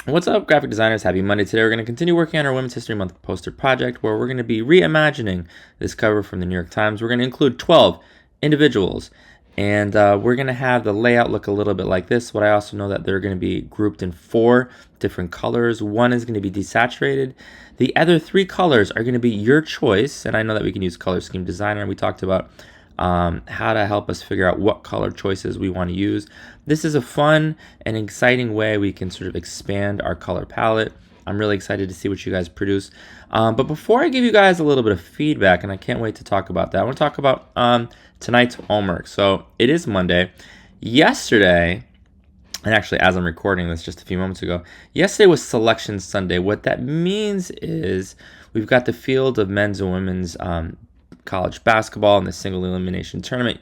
What's up, graphic designers? Happy Monday. Today we're going to continue working on our Women's History Month poster project where we're going to be reimagining this cover from the New York Times. We're going to include 12 individuals and we're going to have the layout look a little bit like this. But I also know that they're going to be grouped in 4 different colors. One is going to be desaturated. The other 3 colors are going to be your choice. And I know that we can use Color Scheme Designer. We talked about how to help us figure out what color choices we want to use. This is a fun and exciting way we can sort of expand our color palette. I'm really excited to see what you guys produce. But before I give you guys a little bit of feedback, and I can't wait to talk about that, I want to talk about tonight's homework. So it is Monday. Yesterday, and actually as I'm recording this just a few moments ago, yesterday was Selection Sunday. What that means is we've got the field of men's and women's college basketball in the single elimination tournament.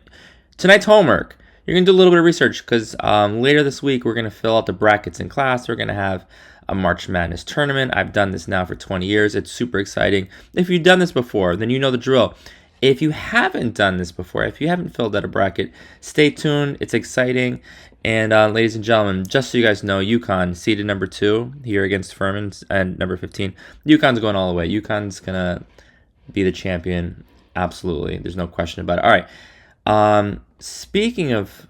Tonight's homework, you're going to do a little bit of research because later this week we're going to fill out the brackets in class. We're going to have a March Madness tournament. I've done this now for 20 years. It's super exciting. If you've done this before, then you know the drill. If you haven't done this before, if you haven't filled out a bracket, stay tuned. It's exciting. And ladies and gentlemen, just so you guys know, UConn seeded number 2 here against Furman and number 15. UConn's going all the way. UConn's going to be the champion. Absolutely. There's no question about it. All right. Speaking of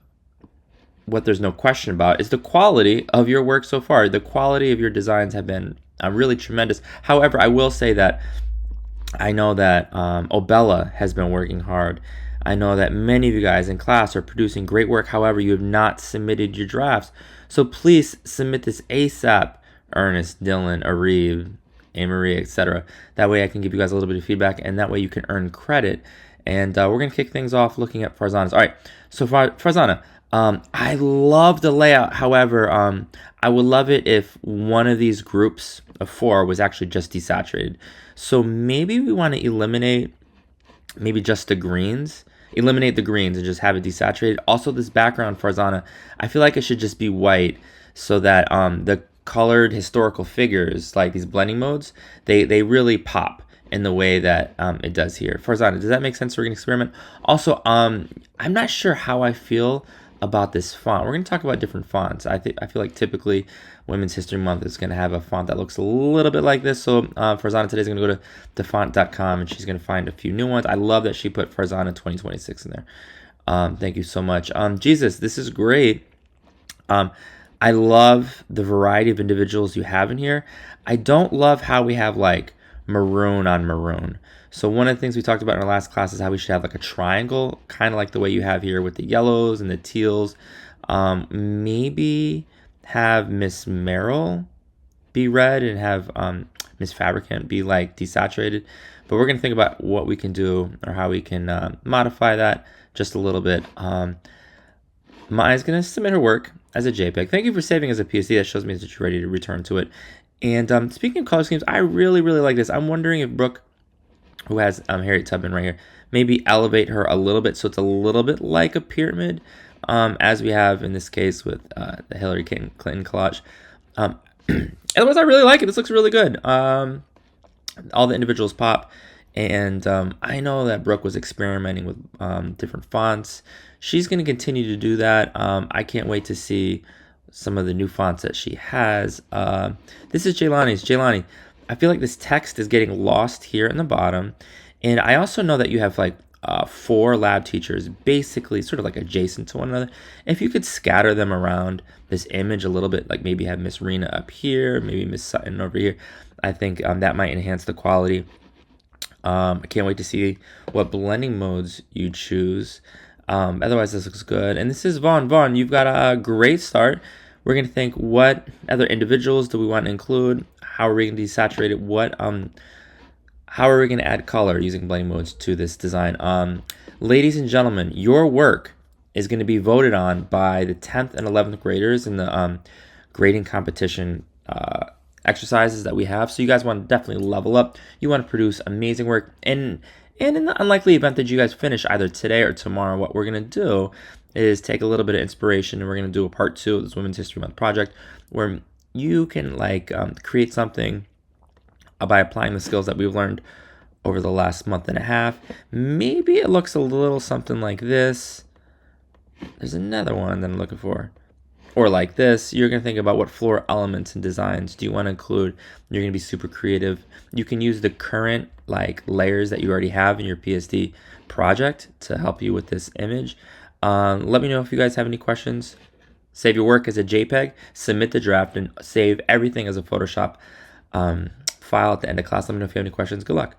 what there's no question about is the quality of your work so far. The quality of your designs have been really tremendous. However, I will say that I know that Obella has been working hard. I know that many of you guys in class are producing great work. However, you have not submitted your drafts. So please submit this ASAP. Ernest, Dylan, Areve, Marie, etc. That way I can give you guys a little bit of feedback, and that way you can earn credit. And we're going to kick things off looking at Farzana's. All right, so Farzana, I love the layout. However, I would love it if one of these groups of 4 was actually just desaturated. So maybe we want to eliminate maybe just the greens. Eliminate the greens and just have it desaturated. Also, this background, Farzana, I feel like it should just be white so that the colored historical figures, like these blending modes, they really pop in the way that it does here. Farzana, does that make sense? We're going to experiment. Also, I'm not sure how I feel about this font. We're going to talk about different fonts. I feel like typically Women's History Month is going to have a font that looks a little bit like this. So Farzana today is going to go to thefont.com and she's going to find a few new ones. I love that she put Farzana 2026 in there. Thank you so much. Jesus, this is great. I love the variety of individuals you have in here. I don't love how we have like maroon on maroon. So one of the things we talked about in our last class is how we should have like a triangle, kind of like the way you have here with the yellows and the teals. Maybe have Miss Merrill be red and have Miss Fabricant be like desaturated. But we're going to think about what we can do or how we can modify that just a little bit. Maya's going to submit her work as a JPEG. Thank you for saving as a PSD. That shows me that you're ready to return to it. And speaking of color schemes, I really, really like this. I'm wondering if Brooke, who has Harriet Tubman right here, maybe elevate her a little bit so it's a little bit like a pyramid, as we have in this case with the Hillary Clinton collage. Otherwise, I really like it. This looks really good. All the individuals pop. And I know that Brooke was experimenting with different fonts. She's going to continue to do that. I can't wait to see some of the new fonts that she has. This is Jaylani's. Jaylani, I feel like this text is getting lost here in the bottom. And I also know that you have like 4 lab teachers basically sort of like adjacent to one another. If you could scatter them around this image a little bit, like maybe have Miss Rena up here, maybe Miss Sutton over here, I think that might enhance the quality. I can't wait to see what blending modes you choose. Otherwise, this looks good. And this is Vaughn. Vaughn, you've got a great start. We're going to think, what other individuals do we want to include? How are we going to desaturate it? How are we going to add color using blending modes to this design? Ladies and gentlemen, your work is going to be voted on by the 10th and 11th graders in the grading competition exercises that we have. So you guys want to definitely level up. You want to produce amazing work. And in the unlikely event that you guys finish either today or tomorrow, what we're going to do is take a little bit of inspiration and we're going to do a part 2 of this Women's History Month project where you can create something by applying the skills that we've learned over the last month and a half. Maybe it looks a little something like this. There's another one that I'm looking for. Or like this, you're going to think about what floor elements and designs do you want to include. You're going to be super creative. You can use the current like layers that you already have in your PSD project to help you with this image. Let me know if you guys have any questions. Save your work as a JPEG, submit the draft, and save everything as a Photoshop file at the end of class. Let me know if you have any questions. Good luck.